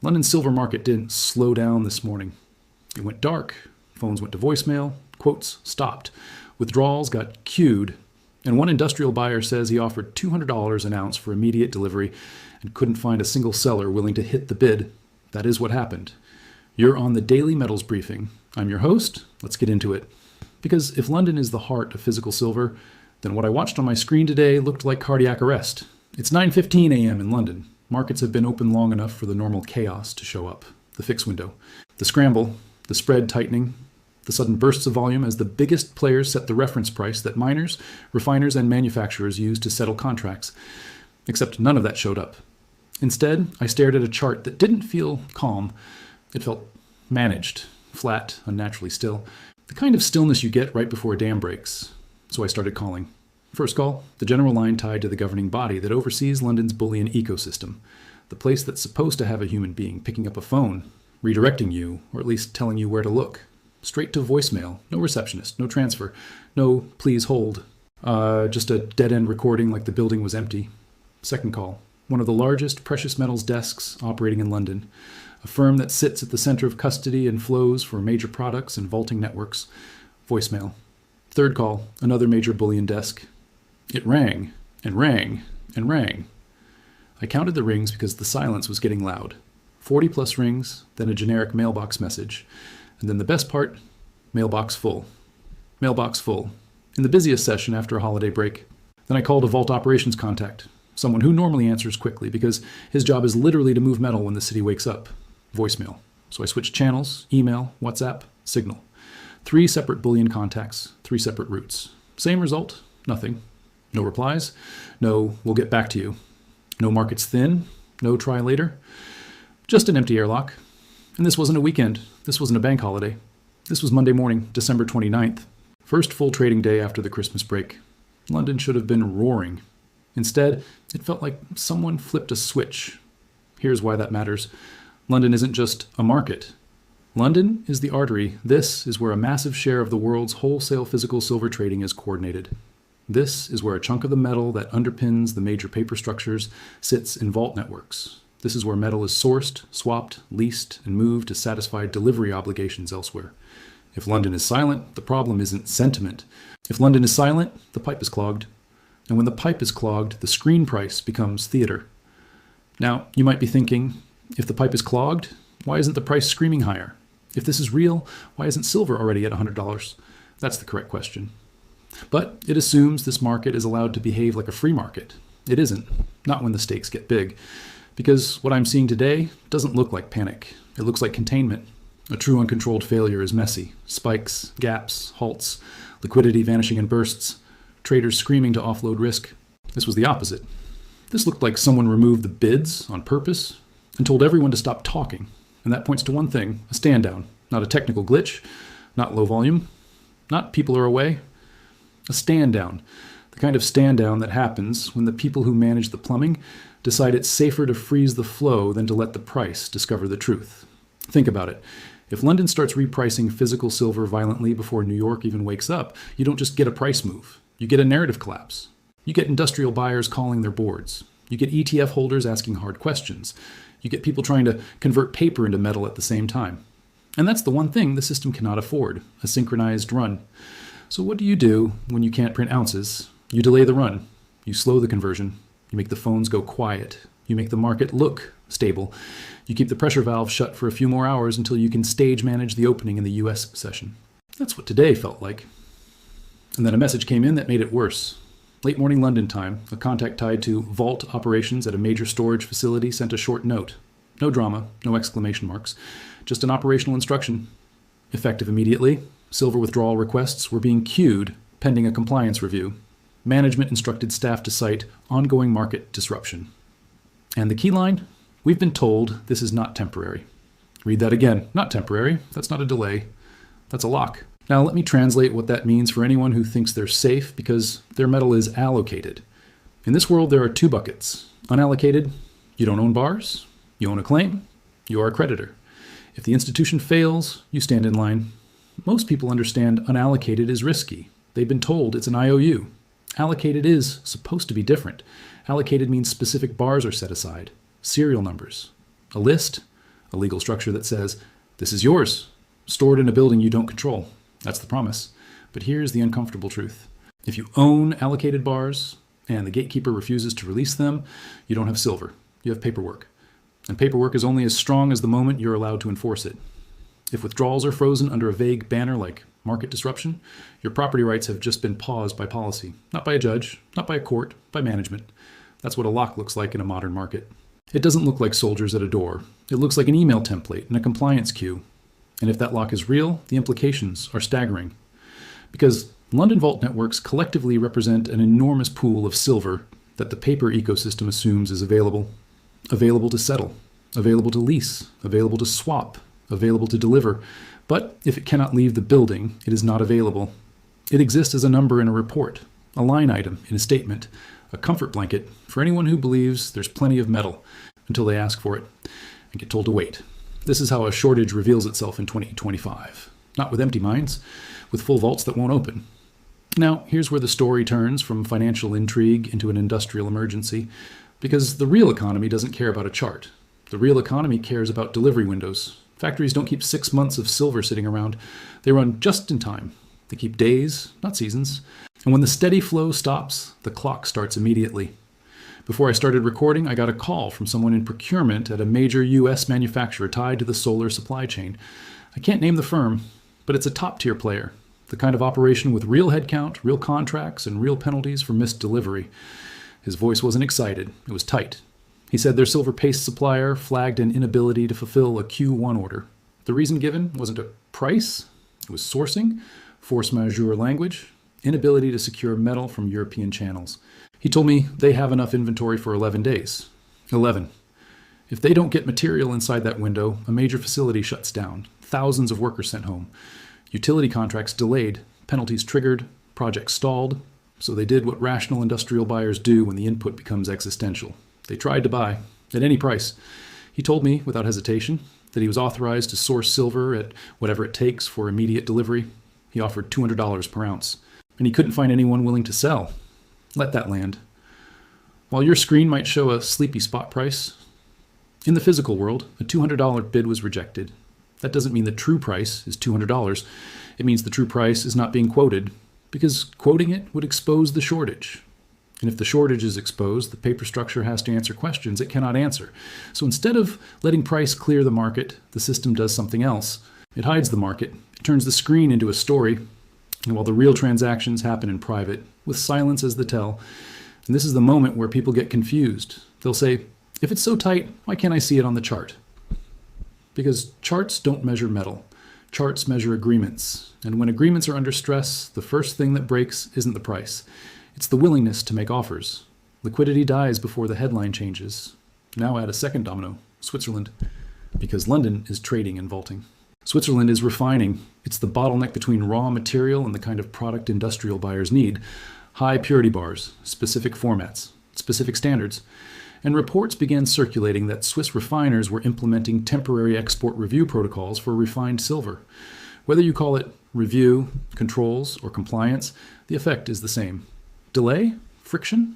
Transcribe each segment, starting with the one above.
London's silver market didn't slow down this morning. It went dark, phones went to voicemail, quotes stopped, withdrawals got queued, and one industrial buyer says he offered $200 an ounce for immediate delivery and couldn't find a single seller willing to hit the bid. That is what happened. You're on the Daily Metals Briefing. I'm your host. Let's get into it. Because if London is the heart of physical silver, then what I watched on my screen today looked like cardiac arrest. It's 9:15 a.m. in London. Markets have been open long enough for the normal chaos to show up. The fix window, the scramble, the spread tightening, the sudden bursts of volume as the biggest players set the reference price that miners, refiners, and manufacturers use to settle contracts. Except none of that showed up. Instead, I stared at a chart that didn't feel calm. It felt managed, flat, unnaturally still. The kind of stillness you get right before a dam breaks. So I started calling. First call, the general line tied to the governing body that oversees London's bullion ecosystem. The place that's supposed to have a human being picking up a phone, redirecting you, or at least telling you where to look. Straight to voicemail, no receptionist, no transfer, no please hold. Just a dead-end recording like the building was empty. Second call, one of the largest precious metals desks operating in London, a firm that sits at the center of custody and flows for major products and vaulting networks. Voicemail. Third call, another major bullion desk. It rang, and rang, and rang. I counted the rings because the silence was getting loud. 40 plus rings, then a generic mailbox message. And then the best part, mailbox full. Mailbox full. In the busiest session after a holiday break. Then I called a vault operations contact, someone who normally answers quickly because his job is literally to move metal when the city wakes up. Voicemail. So I switched channels, email, WhatsApp, Signal. 3 separate bullion contacts, 3 separate routes. Same result, nothing. No replies, no we'll get back to you. No markets thin, no try later. Just an empty airlock. And this wasn't a weekend. This wasn't a bank holiday. This was Monday morning, December 29th. First full trading day after the Christmas break. London should have been roaring. Instead, it felt like someone flipped a switch. Here's why that matters. London isn't just a market. London is the artery. This is where a massive share of the world's wholesale physical silver trading is coordinated. This is where a chunk of the metal that underpins the major paper structures sits in vault networks. This is where metal is sourced, swapped, leased, and moved to satisfy delivery obligations elsewhere. If London is silent, the problem isn't sentiment. If London is silent, the pipe is clogged. And when the pipe is clogged, the screen price becomes theater. Now, you might be thinking, if the pipe is clogged, why isn't the price screaming higher? If this is real, why isn't silver already at $100? That's the correct question. But it assumes this market is allowed to behave like a free market. It isn't, not when the stakes get big. Because what I'm seeing today doesn't look like panic. It looks like containment. A true uncontrolled failure is messy. Spikes, gaps, halts, liquidity vanishing in bursts, traders screaming to offload risk. This was the opposite. This looked like someone removed the bids on purpose and told everyone to stop talking. And that points to one thing, a stand down. Not a technical glitch, not low volume, not people are away. A stand down. The kind of stand down that happens when the people who manage the plumbing decide it's safer to freeze the flow than to let the price discover the truth. Think about it. If London starts repricing physical silver violently before New York even wakes up, you don't just get a price move. You get a narrative collapse. You get industrial buyers calling their boards. You get ETF holders asking hard questions. You get people trying to convert paper into metal at the same time. And that's the one thing the system cannot afford, a synchronized run. So what do you do when you can't print ounces? You delay the run. You slow the conversion. You make the phones go quiet. You make the market look stable. You keep the pressure valve shut for a few more hours until you can stage manage the opening in the US session. That's what today felt like. And then a message came in that made it worse. Late morning London time, a contact tied to vault operations at a major storage facility sent a short note. No drama, no exclamation marks, just an operational instruction. Effective immediately, silver withdrawal requests were being queued pending a compliance review. Management instructed staff to cite ongoing market disruption. And the key line? We've been told this is not temporary. Read that again. Not temporary. That's not a delay. That's a lock. Now let me translate what that means for anyone who thinks they're safe because their metal is allocated. In this world, there are 2 buckets. Unallocated, you don't own bars. You own a claim. You are a creditor. If the institution fails, you stand in line. Most people understand unallocated is risky. They've been told it's an IOU. Allocated is supposed to be different. Allocated means specific bars are set aside, serial numbers, a list, A legal structure that says, this is yours, stored in a building you don't control. That's the promise. But here's the uncomfortable truth. If you own allocated bars and the gatekeeper refuses to release them, you don't have silver. You have paperwork. And paperwork is only as strong as the moment you're allowed to enforce it. If withdrawals are frozen under a vague banner like market disruption, your property rights have just been paused by policy, not by a judge, not by a court, by management. That's what a lock looks like in a modern market. It doesn't look like soldiers at a door. It looks like an email template and a compliance queue. And if that lock is real, the implications are staggering. Because London Vault networks collectively represent an enormous pool of silver that the paper ecosystem assumes is available. Available to settle, available to lease, available to swap, available to deliver. But if it cannot leave the building, it is not available. It exists as a number in a report, a line item in a statement, a comfort blanket for anyone who believes there's plenty of metal until they ask for it and get told to wait. This is how a shortage reveals itself in 2025. Not with empty mines, with full vaults that won't open. Now, here's where the story turns from financial intrigue into an industrial emergency, because the real economy doesn't care about a chart. The real economy cares about delivery windows. Factories don't keep 6 months of silver sitting around. They run just in time. They keep days, not seasons. And when the steady flow stops, the clock starts immediately. Before I started recording, I got a call from someone in procurement at a major US manufacturer tied to the solar supply chain. I can't name the firm, but it's a top-tier player. The kind of operation with real headcount, real contracts, and real penalties for missed delivery. His voice wasn't excited. It was tight. He said their silver paste supplier flagged an inability to fulfill a Q1 order. The reason given wasn't a price. It was sourcing, force majeure language, inability to secure metal from European channels. He told me they have enough inventory for 11 days. 11. If they don't get material inside that window, a major facility shuts down. Thousands of workers sent home. Utility contracts delayed. Penalties triggered. Projects stalled. So they did what rational industrial buyers do when the input becomes existential. They tried to buy, at any price. He told me, without hesitation, that he was authorized to source silver at whatever it takes for immediate delivery. He offered $200 per ounce. And he couldn't find anyone willing to sell. Let that land. While your screen might show a sleepy spot price, in the physical world, a $200 bid was rejected. That doesn't mean the true price is $200. It means the true price is not being quoted, because quoting it would expose the shortage. And if the shortage is exposed, the paper structure has to answer questions it cannot answer. So instead of letting price clear the market, the system does something else. It hides the market. It turns the screen into a story. And while the real transactions happen in private, with silence as the tell, and this is the moment where people get confused. They'll say, if it's so tight, why can't I see it on the chart? Because charts don't measure metal. Charts measure agreements. And when agreements are under stress, the first thing that breaks isn't the price. It's the willingness to make offers. Liquidity dies before the headline changes. Now add a second domino, Switzerland, because London is trading and vaulting. Switzerland is refining. It's the bottleneck between raw material and the kind of product industrial buyers need. High purity bars, specific formats, specific standards. And reports began circulating that Swiss refiners were implementing temporary export review protocols for refined silver. Whether you call it review, controls, or compliance, the effect is the same. Delay? Friction?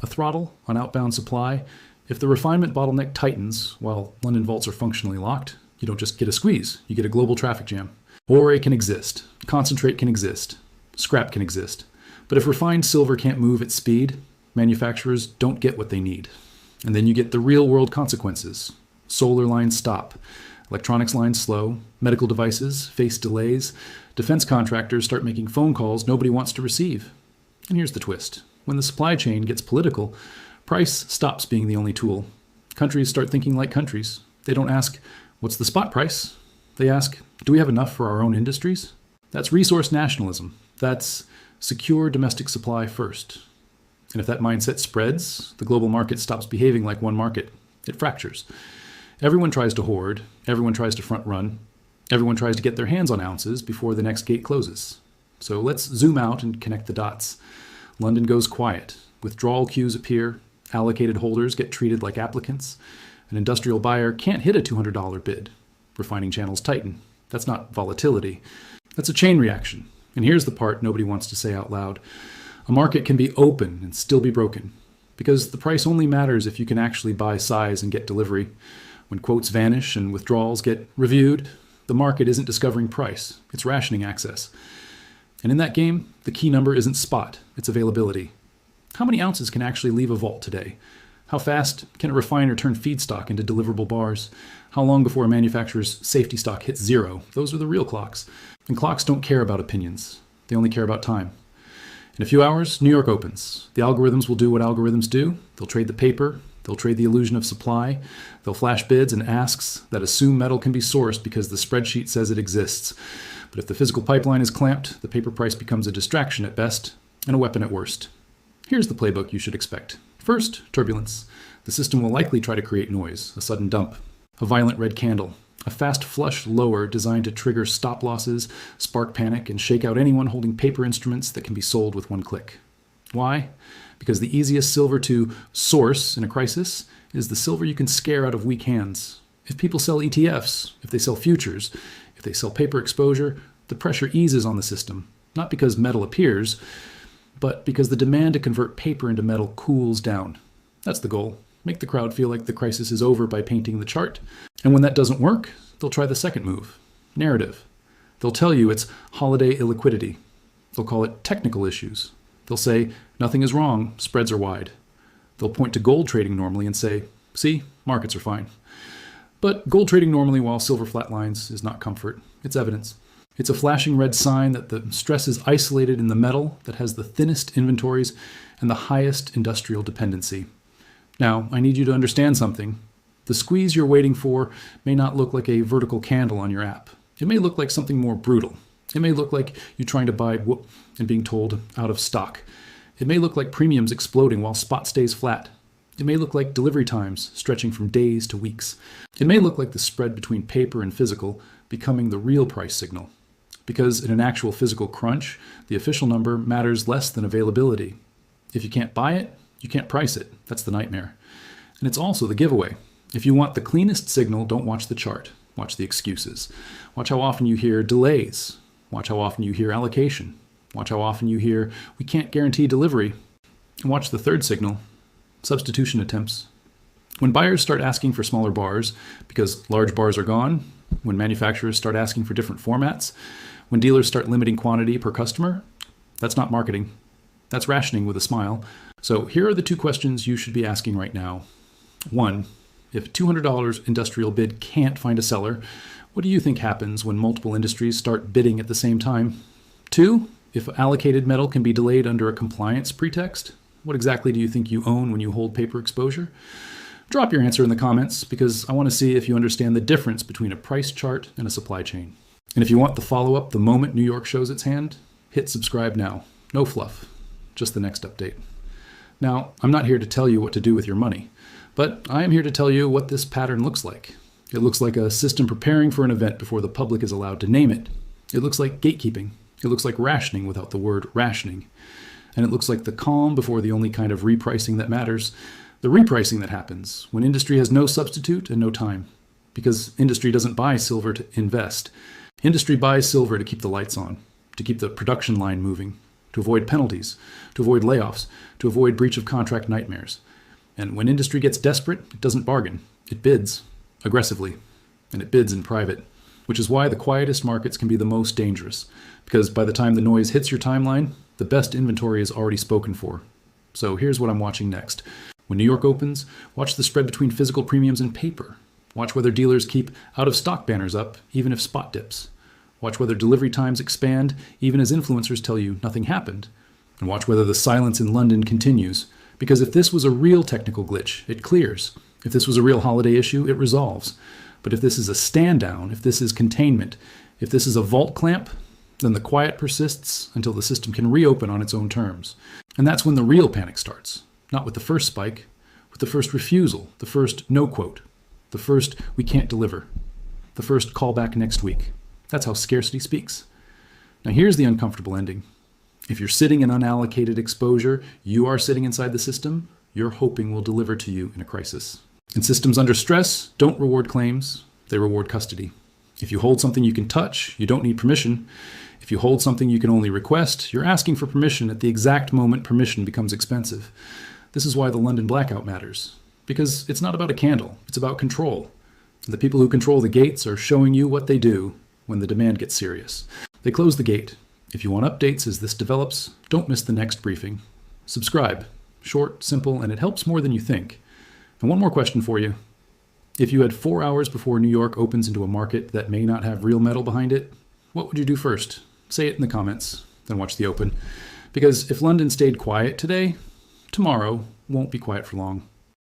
A throttle on outbound supply? If the refinement bottleneck tightens while London vaults are functionally locked, you don't just get a squeeze, you get a global traffic jam. Ore can exist, concentrate can exist, scrap can exist. But if refined silver can't move at speed, manufacturers don't get what they need. And then you get the real-world consequences. Solar lines stop, electronics lines slow, medical devices face delays, defense contractors start making phone calls nobody wants to receive. And here's the twist. When the supply chain gets political, price stops being the only tool. Countries start thinking like countries. They don't ask, what's the spot price? They ask, do we have enough for our own industries? That's resource nationalism. That's secure domestic supply first. And if that mindset spreads, the global market stops behaving like one market. It fractures. Everyone tries to hoard. Everyone tries to front run. Everyone tries to get their hands on ounces before the next gate closes. So let's zoom out and connect the dots. London goes quiet. Withdrawal queues appear. Allocated holders get treated like applicants. An industrial buyer can't hit a $200 bid. Refining channels tighten. That's not volatility. That's a chain reaction. And here's the part nobody wants to say out loud. A market can be open and still be broken, because the price only matters if you can actually buy size and get delivery. When quotes vanish and withdrawals get reviewed, the market isn't discovering price, it's rationing access. And in that game, the key number isn't spot, it's availability. How many ounces can actually leave a vault today? How fast can a refiner turn feedstock into deliverable bars? How long before a manufacturer's safety stock hits zero? Those are the real clocks. And clocks don't care about opinions. They only care about time. In a few hours, New York opens. The algorithms will do what algorithms do. They'll trade the paper. They'll trade the illusion of supply. They'll flash bids and asks that assume metal can be sourced because the spreadsheet says it exists. But if the physical pipeline is clamped, the paper price becomes a distraction at best and a weapon at worst. Here's the playbook you should expect. First, turbulence. The system will likely try to create noise, a sudden dump, a violent red candle, a fast flush lower designed to trigger stop losses, spark panic, and shake out anyone holding paper instruments that can be sold with one click. Why? Because the easiest silver to source in a crisis is the silver you can scare out of weak hands. If people sell ETFs, if they sell futures, if they sell paper exposure, the pressure eases on the system, not because metal appears, but because the demand to convert paper into metal cools down. That's the goal. Make the crowd feel like the crisis is over by painting the chart. And when that doesn't work, they'll try the second move, narrative. They'll tell you it's holiday illiquidity. They'll call it technical issues. They'll say, nothing is wrong, spreads are wide. They'll point to gold trading normally and say, see, markets are fine. But gold trading normally while silver flatlines is not comfort, it's evidence. It's a flashing red sign that the stress is isolated in the metal that has the thinnest inventories and the highest industrial dependency. Now, I need you to understand something. The squeeze you're waiting for may not look like a vertical candle on your app. It may look like something more brutal. It may look like you trying to buy whoop and being told out of stock. It may look like premiums exploding while spot stays flat. It may look like delivery times stretching from days to weeks. It may look like the spread between paper and physical becoming the real price signal. Because in an actual physical crunch, the official number matters less than availability. If you can't buy it, you can't price it. That's the nightmare. And it's also the giveaway. If you want the cleanest signal, don't watch the chart. Watch the excuses. Watch how often you hear delays. Watch how often you hear allocation. Watch how often you hear, we can't guarantee delivery. And watch the third signal, substitution attempts. When buyers start asking for smaller bars because large bars are gone, when manufacturers start asking for different formats, when dealers start limiting quantity per customer, that's not marketing. That's rationing with a smile. So here are the two questions you should be asking right now. 1, if $200 industrial bid can't find a seller, what do you think happens when multiple industries start bidding at the same time? 2, if allocated metal can be delayed under a compliance pretext, what exactly do you think you own when you hold paper exposure? Drop your answer in the comments because I want to see if you understand the difference between a price chart and a supply chain. And if you want the follow-up the moment New York shows its hand, hit subscribe now. No fluff, just the next update. Now, I'm not here to tell you what to do with your money, but I am here to tell you what this pattern looks like. It looks like a system preparing for an event before the public is allowed to name it. It looks like gatekeeping. It looks like rationing without the word rationing. And it looks like the calm before the only kind of repricing that matters, the repricing that happens when industry has no substitute and no time. Because industry doesn't buy silver to invest. Industry buys silver to keep the lights on, to keep the production line moving, to avoid penalties, to avoid layoffs, to avoid breach of contract nightmares. And when industry gets desperate, it doesn't bargain. It bids aggressively, and it bids in private, which is why the quietest markets can be the most dangerous, because by the time the noise hits your timeline, the best inventory is already spoken for. So here's what I'm watching next. When New York opens, watch the spread between physical premiums and paper. Watch whether dealers keep out-of-stock banners up, even if spot dips. Watch whether delivery times expand, even as influencers tell you nothing happened. And watch whether the silence in London continues. Because if this was a real technical glitch, it clears. If this was a real holiday issue, it resolves. But if this is a stand down, if this is containment, if this is a vault clamp, then the quiet persists until the system can reopen on its own terms. And that's when the real panic starts. Not with the first spike, with the first refusal, the first no quote, the first we can't deliver, the first call back next week. That's how scarcity speaks. Now here's the uncomfortable ending. If you're sitting in unallocated exposure, you are sitting inside the system you're hoping will deliver to you in a crisis. And systems under stress don't reward claims, they reward custody. If you hold something you can touch, you don't need permission. If you hold something you can only request, you're asking for permission at the exact moment permission becomes expensive. This is why the London blackout matters. Because it's not about a candle, it's about control. The people who control the gates are showing you what they do when the demand gets serious. They close the gate. If you want updates as this develops, don't miss the next briefing. Subscribe. Short, simple, and it helps more than you think. And one more question for you. If you had 4 hours before New York opens into a market that may not have real metal behind it, what would you do first? Say it in the comments, then watch the open. Because if London stayed quiet today, tomorrow won't be quiet for long.